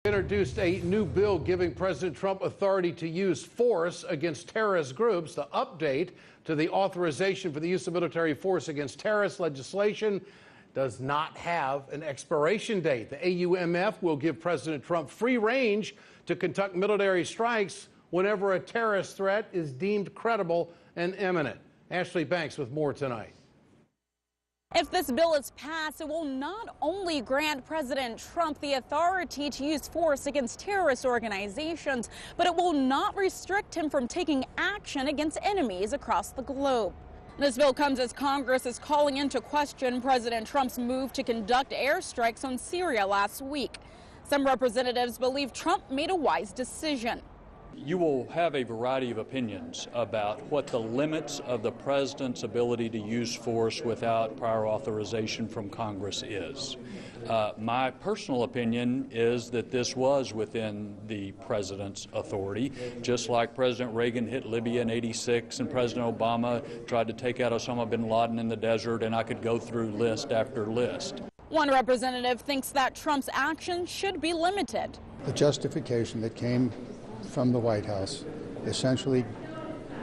Introduced a new bill giving President Trump authority to use force against terrorist groups. The update to the authorization for the use of military force against terrorist legislation does not have an expiration date. The AUMF will give President Trump free range to conduct military strikes whenever a terrorist threat is deemed credible and imminent. Ashlee Banks with more tonight. If this bill is passed, it will not only grant President Trump the authority to use force against terrorist organizations, but it will not restrict him from taking action against enemies across the globe. This bill comes as Congress is calling into question President Trump's move to conduct airstrikes on Syria last week. Some representatives believe Trump made a wise decision. You will have a variety of opinions about what the limits of the president's ability to use force without prior authorization from Congress is. My personal opinion is that this was within the president's authority, just like President Reagan hit Libya in '86 and President Obama tried to take out Osama bin Laden in the desert, and I could go through list after list. One representative thinks that Trump's action should be limited. The justification that came from the White House essentially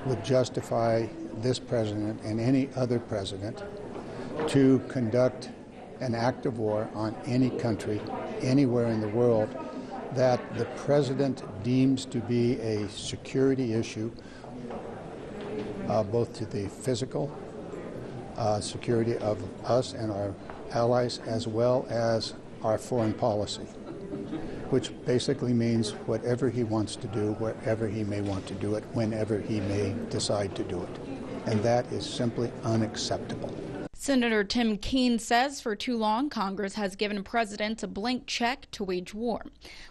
would justify this president and any other president to conduct an act of war on any country, anywhere in the world, that the president deems to be a security issue, both to the physical security of us and our allies, as well as our foreign policy, which basically means whatever he wants to do, wherever he may want to do it, whenever he may decide to do it. And that is simply unacceptable. Senator Tim Kaine says for too long, Congress has given presidents a blank check to wage war.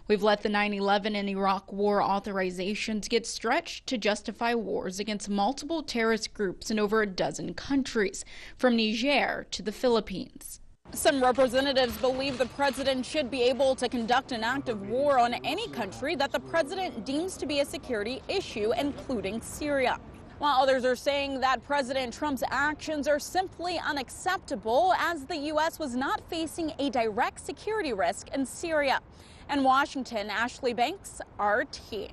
We've let the 9/11 and Iraq war authorizations get stretched to justify wars against multiple terrorist groups in over a dozen countries, from Niger to the Philippines. Some representatives believe the president should be able to conduct an act of war on any country that the president deems to be a security issue, including Syria. While others are saying that President Trump's actions are simply unacceptable, as the U.S. was not facing a direct security risk in Syria. In Washington, Ashlee Banks, RT.